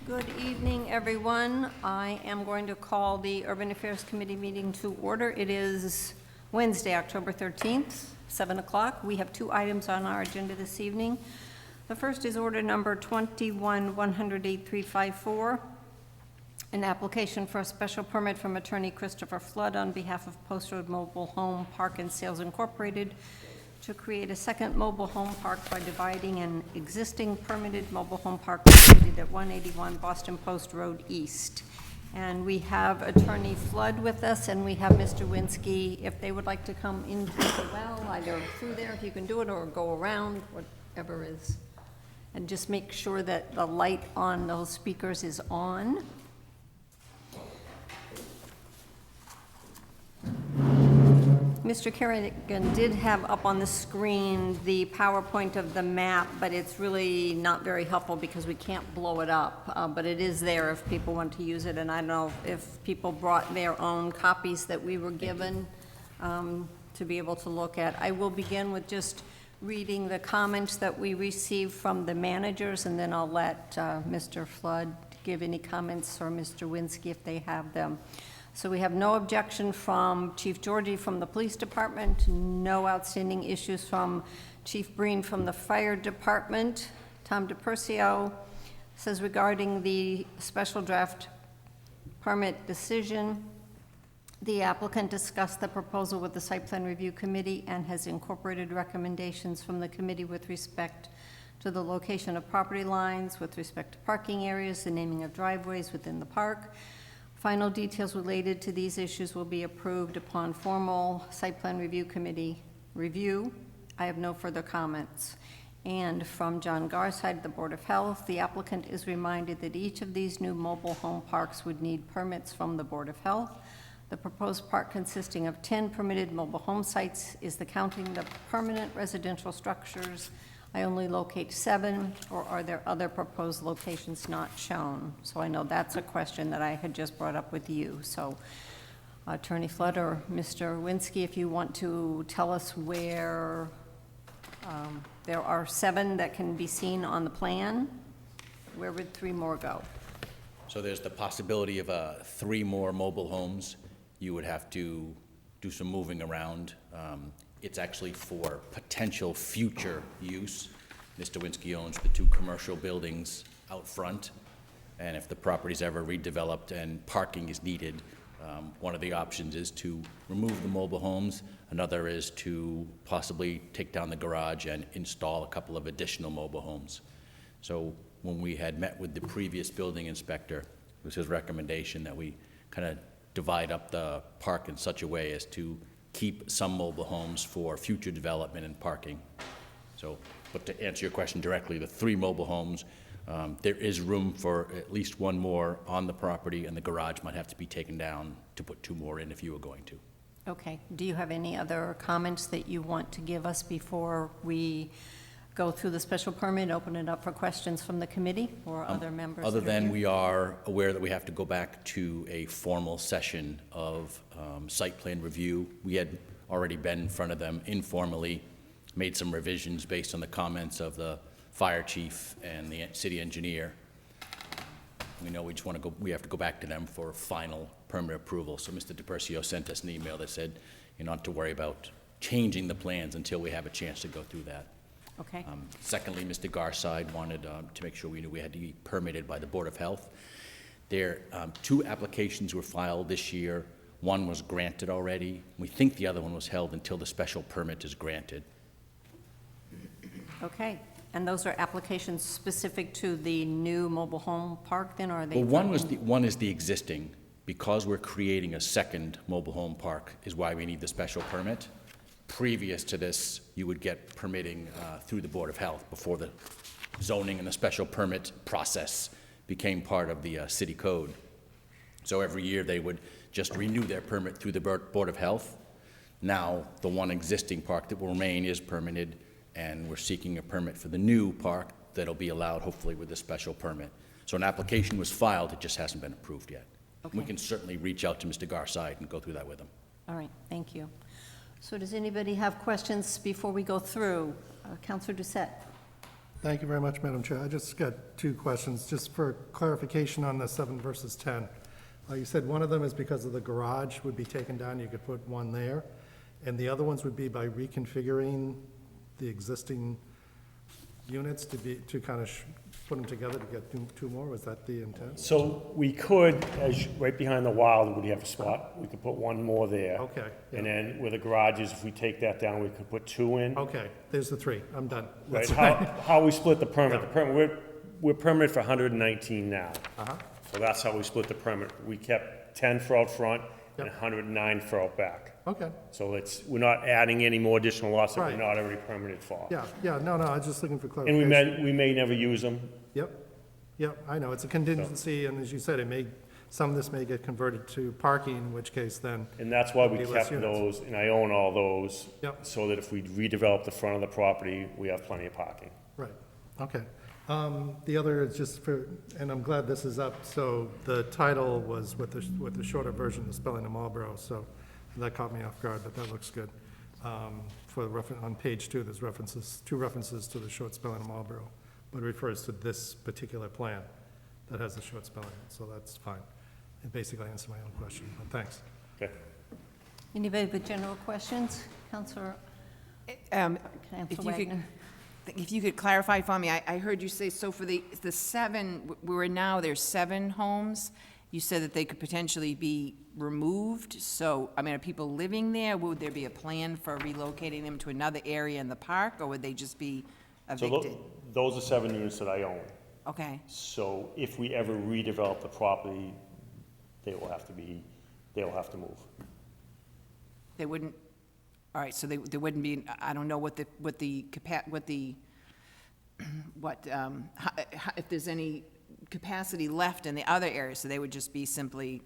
Good evening, everyone. I am going to call the Urban Affairs Committee meeting to order. It is Wednesday, October 13th, 7 o'clock. We have two items on our agenda this evening. The first is order number 21-108-354, an application for a special permit from attorney Christopher Flood on behalf of Post Road Mobile Home Park and Sales Incorporated to create a second mobile home park by dividing an existing permitted mobile home park located at 181 Boston Post Road East. And we have Attorney Flood with us, and we have Mr. Winsky. If they would like to come into the well, either through there if you can do it, or go around, whatever is. And just make sure that the light on those speakers is on. Mr. Kerrigan did have up on the screen the PowerPoint of the map, but it's really not very helpful because we can't blow it up. But it is there if people want to use it, and I don't know if people brought their own copies that we were given to be able to look at. I will begin with just reading the comments that we received from the managers, and then I'll let Mr. Flood give any comments, or Mr. Winsky if they have them. So we have no objection from Chief Georgie from the police department, no outstanding issues from Chief Breen from the fire department. Tom DePercio says regarding the special draft permit decision, the applicant discussed the proposal with the site plan review committee and has incorporated recommendations from the committee with respect to the location of property lines, with respect to parking areas, the naming of driveways within the park. Final details related to these issues will be approved upon formal site plan review committee review. I have no further comments. And from John Garside, the Board of Health, the applicant is reminded that each of these new mobile home parks would need permits from the Board of Health. The proposed park, consisting of 10 permitted mobile home sites, is the counting the permanent residential structures. I only locate 7, or are there other proposed locations not shown? So I know that's a question that I had just brought up with you. So Attorney Flood or Mr. Winsky, if you want to tell us where there are 7 that can be seen on the plan, where would 3 more go? So there's the possibility of 3 more mobile homes. You would have to do some moving around. It's actually for potential future use. Mr. Winsky owns the 2 commercial buildings out front, and if the property's ever redeveloped and parking is needed, one of the options is to remove the mobile homes. Another is to possibly take down the garage and install a couple of additional mobile homes. So when we had met with the previous building inspector, it was his recommendation that we kind of divide up the park in such a way as to keep some mobile homes for future development and parking. So, but to answer your question directly, the 3 mobile homes, there is room for at least 1 more on the property, and the garage might have to be taken down to put 2 more in if you were going to. Okay. Do you have any other comments that you want to give us before we go through the special permit, open it up for questions from the committee or other members? Other than we are aware that we have to go back to a formal session of site plan review. We had already been in front of them informally, made some revisions based on the comments of the fire chief and the city engineer. We know we just want to go, we have to go back to them for final permit approval. So Mr. DePercio sent us an email that said, not to worry about changing the plans until we have a chance to go through that. Okay. Secondly, Mr. Garside wanted to make sure we knew we had to be permitted by the Board of Health. There, 2 applications were filed this year. 1 was granted already. We think the other one was held until the special permit is granted. Okay. And those are applications specific to the new mobile home park then, or are they? Well, one is the existing. Because we're creating a second mobile home park is why we need the special permit. Previous to this, you would get permitting through the Board of Health before the zoning and the special permit process became part of the city code. So every year they would just renew their permit through the Board of Health. Now, the one existing park that will remain is permitted, and we're seeking a permit for the new park that'll be allowed hopefully with the special permit. So an application was filed, it just hasn't been approved yet. Okay. We can certainly reach out to Mr. Garside and go through that with him. All right, thank you. So does anybody have questions before we go through? Councilor Doucette. Thank you very much, Madam Chair. I just got two questions, just for clarification on the 7 versus 10. You said one of them is because of the garage would be taken down, you could put one there, and the other ones would be by reconfiguring the existing units to kind of put them together to get two more? Was that the intent? So we could, right behind the wild, we have a spot, we could put one more there. Okay, yeah. And then with the garages, if we take that down, we could put 2 in. Okay, there's the 3. I'm done. Right, That's how we split the permit, we're permitted for 119 now. Uh-huh. So that's how we split the permit. We kept 10 for out front and Yep. 109 for out back. Okay, So we're not adding any more additional lots that we're Right. not already permitted for. yeah, no, I was just looking for And clarification. we may never use them. Yep, I know, it's a contingency, and as you said, some of this may get converted to parking, in which case then, And that's why we Be less kept units. those, and I own all those. Yep. So that if we redevelop the front of the property, we have plenty of parking. right, okay. The other is just for, and I'm glad this is up, so the title was with the shorter version, the spelling of Marlborough, so that caught me off guard, but that looks good. On page 2, there's two references to the short spelling of Marlborough, but it refers to this particular plan that has the short spelling, so that's fine. It basically answered my own question, but thanks. Okay. Anybody with general questions? Counselor If you could, if you could clarify for me, I heard you say, so for the 7, there's 7 homes, you said that they could potentially be removed, so, I mean, are people living there? Would there be a plan for relocating them to another area in the park, or would they just be So evicted? those are 7 units that I own. Okay, So if we ever redevelop the property, they will have to move. they wouldn't, all right, so there wouldn't be, I don't know if there's any capacity left in the other areas, so they would just be simply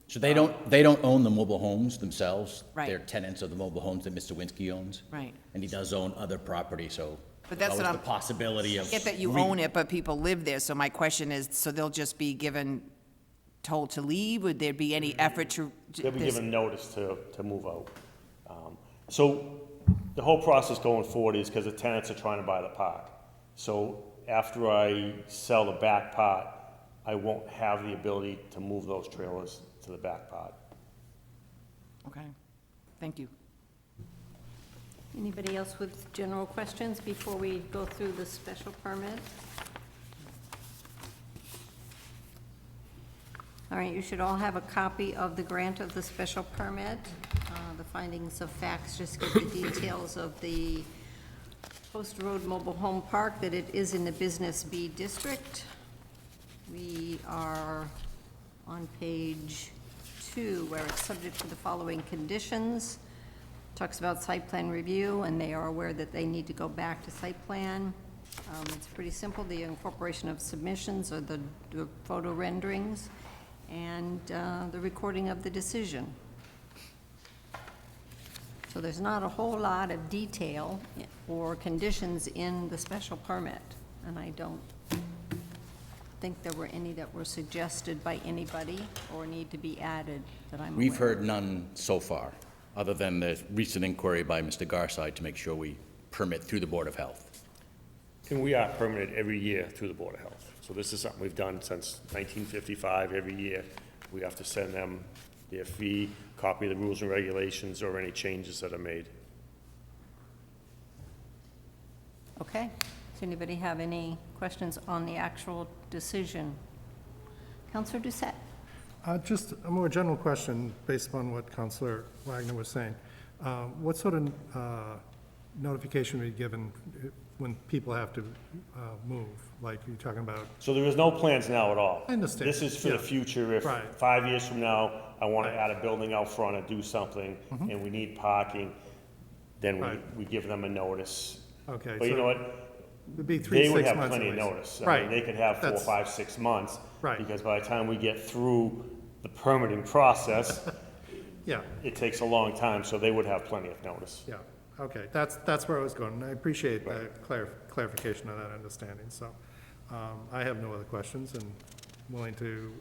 So they don't own the mobile homes themselves. Right. They're tenants of the mobile homes that Mr. Winsky owns. Right. And he does own other property, so But there's that's always what the I'm- possibility of. get that you own it, but people live there, so my question is, so they'll just be told to leave? Would there be any effort to? They'll be there's- given notice to move out. So the whole process going forward is because the tenants are trying to buy the park. So after I sell the back part, I won't have the ability to move those trailers to the back part. Okay, thank you. Anybody else with general questions before we go through the special permit? All right, you should all have a copy of the grant of the special permit. The findings of facts just give the details of the Post Road Mobile Home Park, that it is in the Business B District. We are on page 2, where it's subject to the following conditions. Talks about site plan review, and they are aware that they need to go back to site plan. It's pretty simple, the incorporation of submissions or the photo renderings, and the recording of the decision. So there's not a whole lot of detail or conditions in the special permit, and I don't think there were any that were suggested by anybody or need to be added that I'm aware of. We've heard none so far, other than the recent inquiry by Mr. Garside to make sure we permit through the Board of Health. And we are permitted every year through the Board of Health. So this is something we've done since 1955. Every year, we have to send them their fee, copy of the rules and regulations, or any changes that are made. Okay, does anybody have any questions on the actual decision? Counselor Doucette? Just a more general question based upon what Counselor Wagner was saying. What sort of notification are you given when people have to move? Like, you're talking about, So there is no plans now at all. I understand. This is for the Yeah. future. If Right. 5 years from now, I want to add a building out front and do something, and we need parking, then Right. we give them a notice. okay. But you know so what? it'd be 3 They to would 6 have months plenty at of least. notice. I Right. mean, they could have 4, That's- 5, 6 months. Right. Because by the time we get through the permitting process, Yeah, it takes a long time, so they would have plenty of notice. yeah, okay, that's where I was going, and I appreciate the clarification of that understanding, so, I have no other questions, and willing to,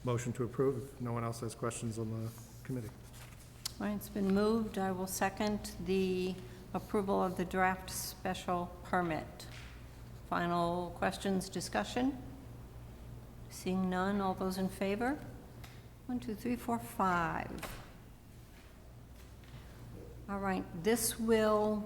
motion to approve if no one else has questions on the committee. All right, it's been moved. I will second the approval of the draft special permit. Final questions, discussion? Seeing none, all those in favor? 1, 2, 3, 4, 5. All right, this will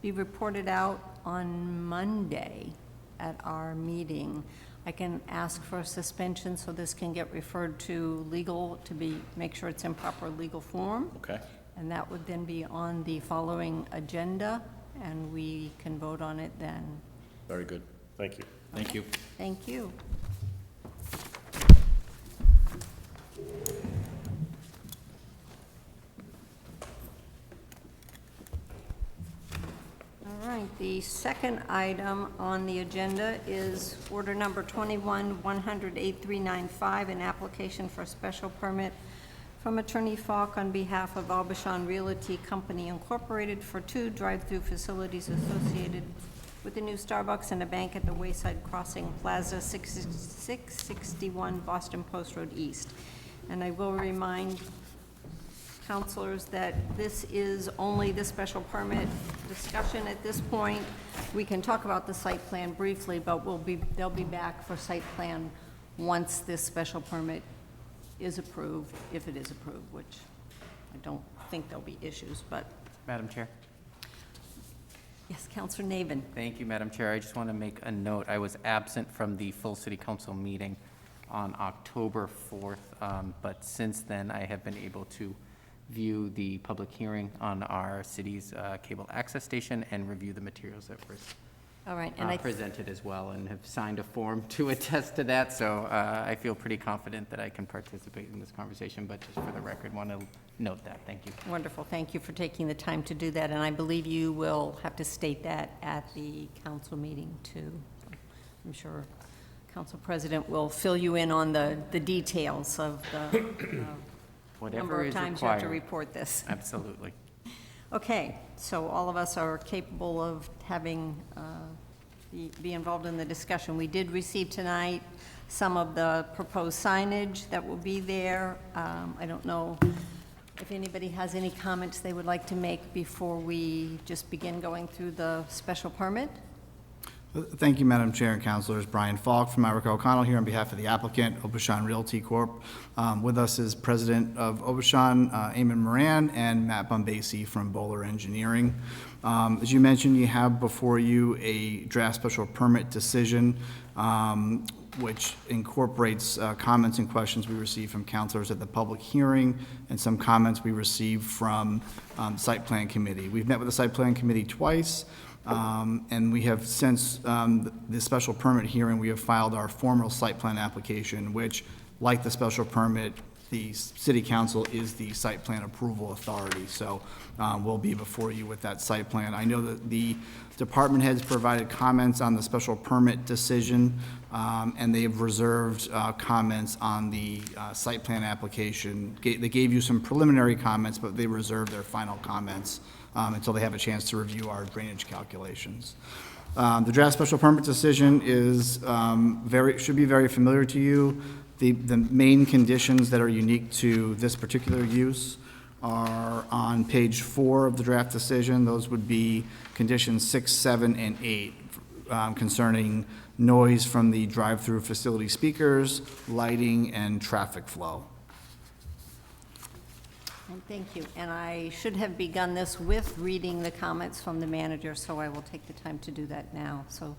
be reported out on Monday at our meeting. I can ask for a suspension so this can get referred to legal to make sure it's in proper legal form. Okay. And that would then be on the following agenda, and we can vote on it then. Very good. Thank you. Thank you. Thank you. All right, the second item on the agenda is order number 21-100-8395, an application for a special permit from Attorney Falk on behalf of Aubuchon Realty Company Incorporated for 2 drive-through facilities associated with the new Starbucks and a bank at the Wayside Crossing Plaza, 661 Boston Post Road East. And I will remind counselors that this is only the special permit discussion at this point. We can talk about the site plan briefly, but they'll be back for site plan once this special permit is approved, if it is approved, which I don't think there'll be issues, but. Madam Chair. Yes, Counselor Navin. Thank you, Madam Chair. I just want to make a note. I was absent from the full city council meeting on October 4th, but since then I have been able to view the public hearing on our city's cable access station and review the materials that were All right, and presented as well, and have signed a form to attest to that, so I feel pretty confident that I can participate in this conversation, but just for the record, want to note that. Thank you. Wonderful. Thank you for taking the time to do that, and I believe you will have to state that at the council meeting too. I'm sure Council President will fill you in on the details of the number of times you have to report this. Absolutely. Okay, so all of us are capable of having, be involved in the discussion. We did receive tonight some of the proposed signage that will be there. I don't know if anybody has any comments they would like to make before we just begin going through the special permit. Thank you, Madam Chair and Councilors. Brian Falk from Irica O'Connell here on behalf of the applicant, Aubuchon Realty Corp. With us is President of Aubuchon, Eamon Moran, and Matt Bombasi from Bowler Engineering. As you mentioned, you have before you a draft special permit decision, which incorporates comments and questions we received from councilors at the public hearing and some comments we received from Site Plan Committee. We've met with the Site Plan Committee twice. And we have, since the special permit hearing, we have filed our formal site plan application, which, like the special permit, the city council is the site plan approval authority. So we'll be before you with that site plan. I know that the department heads provided comments on the special permit decision, and they have reserved comments on the site plan application. They gave you some preliminary comments, but they reserved their final comments until they have a chance to review our drainage calculations. The draft special permit decision is should be very familiar to you. The main conditions that are unique to this particular use are on page 4 of the draft decision. Those would be conditions 6, 7, and 8 concerning noise from the drive-through facility speakers, lighting, and traffic flow. And thank you. And I should have begun this with reading the comments from the manager, so I will take the time to do that now. So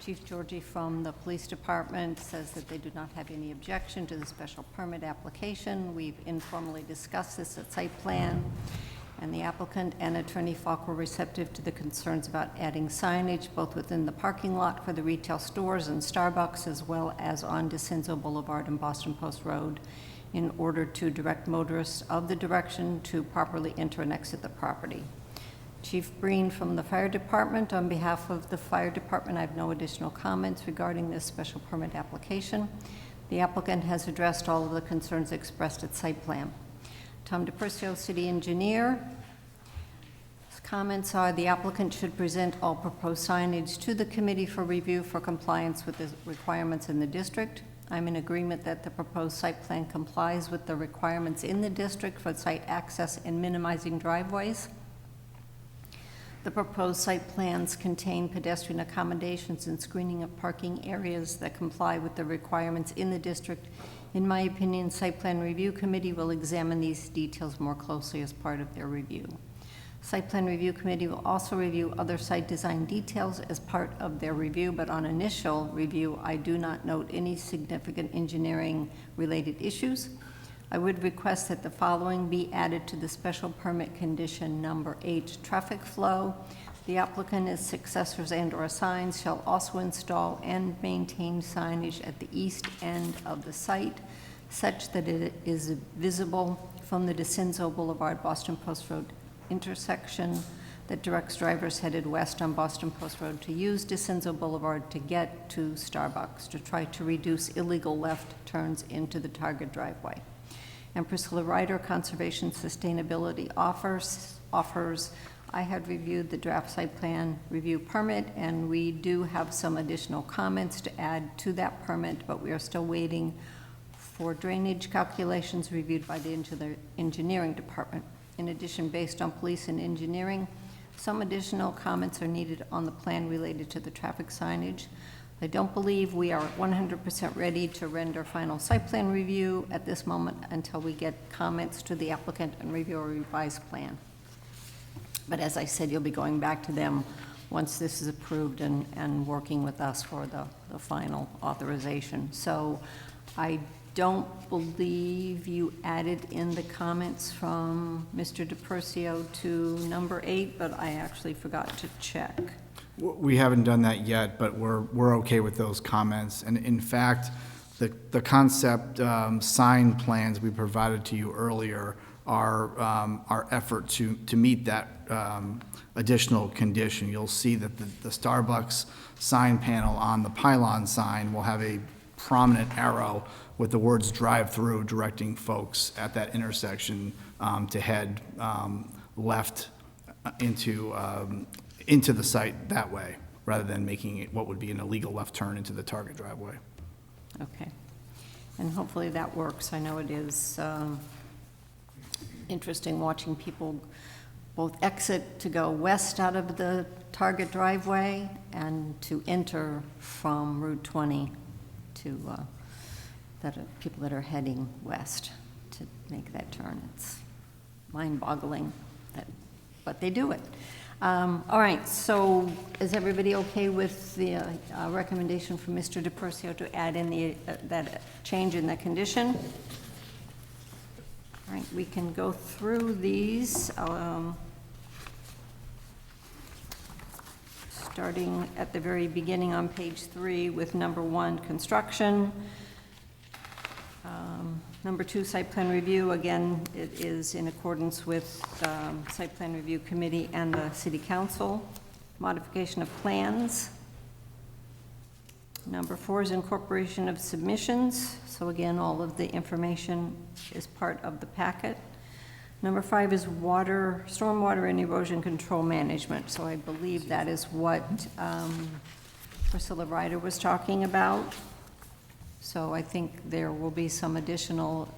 Chief Georgie from the Police Department says that they do not have any objection to the special permit application. We've informally discussed this at site plan, and the applicant and Attorney Falk were receptive to the concerns about adding signage both within the parking lot for the retail stores and Starbucks, as well as on DeCenzo Boulevard and Boston Post Road, in order to direct motorists of the direction to properly enter and exit the property. Chief Breen from the Fire Department, on behalf of the Fire Department, I have no additional comments regarding this special permit application. The applicant has addressed all of the concerns expressed at site plan. Tom DePercio, City Engineer. His comments are the applicant should present all proposed signage to the committee for review for compliance with the requirements in the district. I'm in agreement that the proposed site plan complies with the requirements in the district for site access and minimizing driveways. The proposed site plans contain pedestrian accommodations and screening of parking areas that comply with the requirements in the district. In my opinion, Site Plan Review Committee will examine these details more closely as part of their review. Site Plan Review Committee will also review other site design details as part of their review, but on initial review, I do not note any significant engineering-related issues. I would request that the following be added to the special permit condition number 8, traffic flow. The applicant, its successors and/or signs shall also install and maintain signage at the east end of the site such that it is visible from the DeCenzo Boulevard, Boston Post Road intersection that directs drivers headed west on Boston Post Road to use DeCenzo Boulevard to get to Starbucks to try to reduce illegal left turns into the target driveway. And Priscilla Ryder, Conservation Sustainability offers, I had reviewed the draft site plan review permit, and we do have some additional comments to add to that permit, but we are still waiting for drainage calculations reviewed by the engineering department. In addition, based on police and engineering, some additional comments are needed on the plan related to the traffic signage. I don't believe we are 100% ready to render final site plan review at this moment until we get comments to the applicant and review a revised plan. But as I said, you'll be going back to them once this is approved and working with us for the final authorization. So I don't believe you added in the comments from Mr. DePercio to number 8, but I actually forgot to check. We haven't done that yet, but we're okay with those comments. And in fact, the concept sign plans we provided to you earlier are our effort to meet that additional condition. You'll see that the Starbucks sign panel on the pylon sign will have a prominent arrow with the words drive-through directing folks at that intersection to head left into the site that way, rather than making it what would be an illegal left turn into the target driveway. Okay. And hopefully that works. I know it is interesting watching people both exit to go west out of the target driveway and to enter from Route 20 to people that are heading west to make that turn. It's mind-boggling, but they do it. All right, so is everybody okay with the recommendation from Mr. DePercio to add in that change in the condition? All right, we can go through these, starting at the very beginning on page 3 with number 1, construction. Number 2, site plan review. Again, it is in accordance with site plan review committee and the city council. Modification of plans. Number 4 is incorporation of submissions. So again, all of the information is part of the packet. Number 5 is stormwater and erosion control management. So I believe that is what Priscilla Ryder was talking about. So I think there will be some additional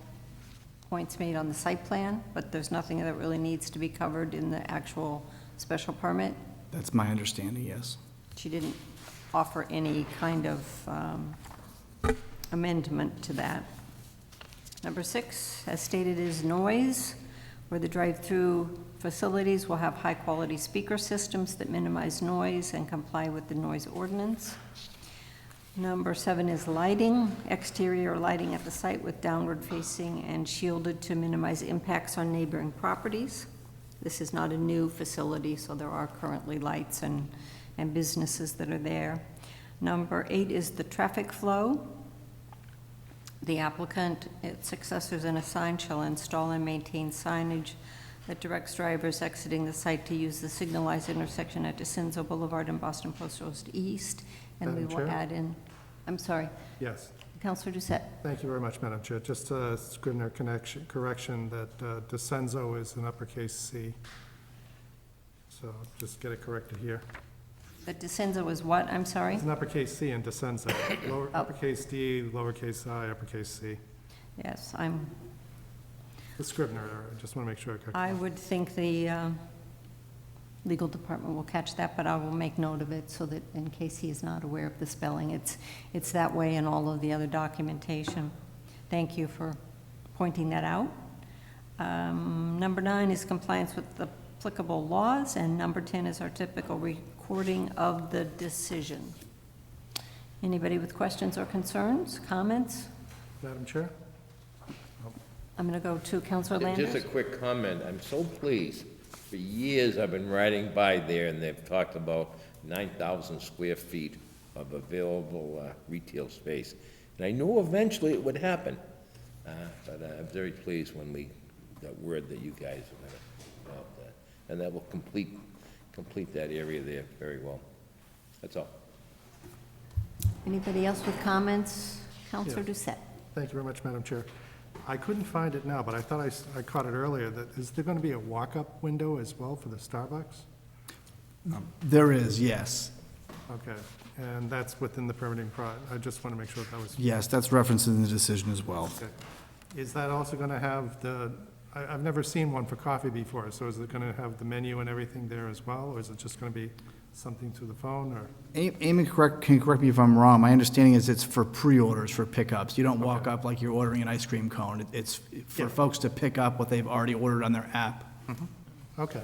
points made on the site plan, but there's nothing that really needs to be covered in the actual special permit. That's my understanding, yes. She didn't offer any kind of amendment to that. Number 6, as stated, is noise, where the drive-through facilities will have high-quality speaker systems that minimize noise and comply with the noise ordinance. Number 7 is lighting, exterior lighting at the site with downward facing and shielded to minimize impacts on neighboring properties. This is not a new facility, so there are currently lights and businesses that are there. Number 8 is the traffic flow. The applicant, its successors, and a sign shall install and maintain signage that directs drivers exiting the site to use the signalized intersection at DeCenzo Boulevard and Boston Post Road East. And we Madam will Chair? add in, I'm sorry, Yes. Councilor Doucette. Thank you very much, Madam Chair. Just a Scrivener correction that DeCenzo is an uppercase C. So just get it corrected here. But DeCenzo is what, I'm sorry? It's an uppercase C in DeCenzo. Oh. Uppercase D, lowercase I, uppercase C. Yes, The Scrivener error, I just want to make sure I got I would think the legal department will catch that, but I will make note of it so that in case he is not aware of the spelling, it's that way in all of the other documentation. Thank you for pointing that out. Number 9 is compliance with the applicable laws, and number 10 is our typical recording of the decision. Anybody with questions or concerns, comments? Madam Chair? I'm going to go to Councilor Landers. Just a quick comment. I'm so pleased. For years, I've been riding by there, and they've talked about 9,000 square feet of available retail space. And I knew eventually it would happen. But I'm very pleased when we got word that you guys are going to help that. And that will complete that area there very well. That's all. Anybody else with comments? Councilor Doucette. Thank you very much, Madam Chair. I couldn't find it now, but I thought I caught it earlier. Is there going to be a walk-up window as well for the Starbucks? There is, yes. Okay, and that's within the permitting I just want to make sure that was. Yes, that's referenced in the decision as well. Okay. Is that also going to have I've never seen one for coffee before, so is it going to have the menu and everything there as well, or is it just going to be something through the phone, or? Amy can correct me if I'm wrong. My understanding is it's for pre-orders, for pickups. You don't walk up like you're ordering an ice cream cone. It's for folks to pick up what they've already ordered on their app. Okay,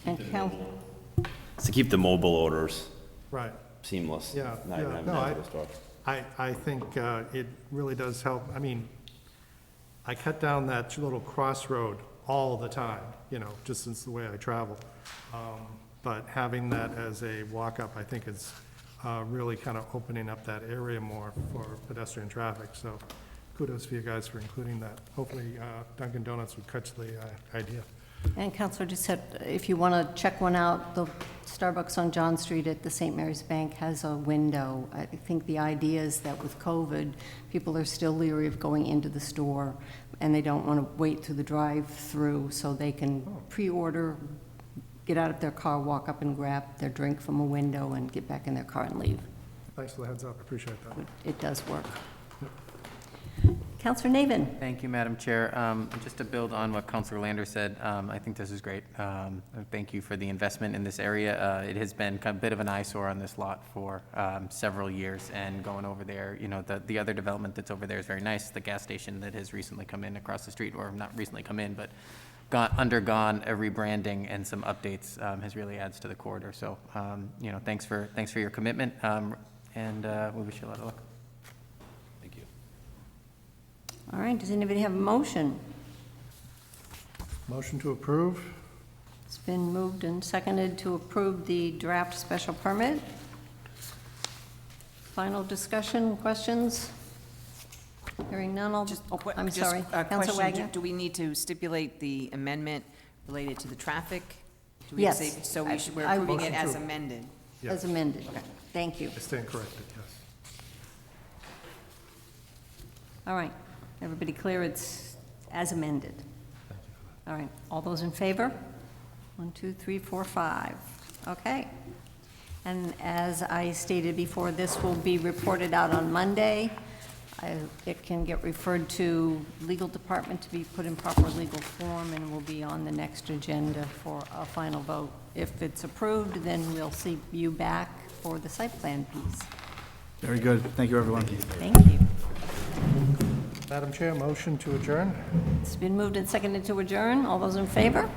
And To keep the mobile orders right. seamless. Yeah, not yeah, even having no, to go to the store. I think it really does help. I mean, I cut down that little crossroad all the time, just since the way I travel. But having that as a walk-up, I think is really kind of opening up that area more for pedestrian traffic. So kudos for you guys for including that. Hopefully Dunkin' Donuts would catch the idea. And Councilor Doucette, if you want to check one out, the Starbucks on John Street at the St. Mary's Bank has a window. I think the idea is that with COVID, people are still leery of going into the store, and they don't want to wait through the drive-through, so they can pre-order, get out of their car, walk up and grab their drink from a window, and get back in their car and leave. Thanks for the heads up, I appreciate that. It does work. Councilor Navin. Thank you, Madam Chair. Just to build on what Councilor Lander said, I think this is great. Thank you for the investment in this area. It has been kind of a bit of an eyesore on this lot for several years, and going over there, the other development that's over there is very nice. The gas station that has recently come in across the street, or not recently come in, but undergone a rebranding and some updates, has really adds to the corridor. So, thanks for your commitment, and we wish you a lot of luck. Thank you. All right, does anybody have a motion? Motion to approve? It's been moved and seconded to approve the draft special permit. Final discussion, questions? Hearing none, I'm sorry. A Councilor question, Wagner? do we need to stipulate the amendment related to the traffic? Do we Yes. say- So we're I- approving Motion it as to- amended? As amended. Thank you. I stand corrected, yes. All right, everybody clear? It's as amended. All right, all those in favor? 1, 2, 3, 4, 5. Okay. And as I stated before, this will be reported out on Monday. It can get referred to legal department to be put in proper legal form, and will be on the next agenda for a final vote. If it's approved, then we'll see you back for the site plan piece. Very good. Thank you, everyone. Thank you. Madam Chair, motion to adjourn? It's been moved and seconded to adjourn. All those in favor?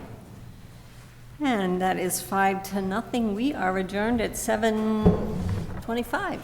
And that is 5-0. We are adjourned at 7:25.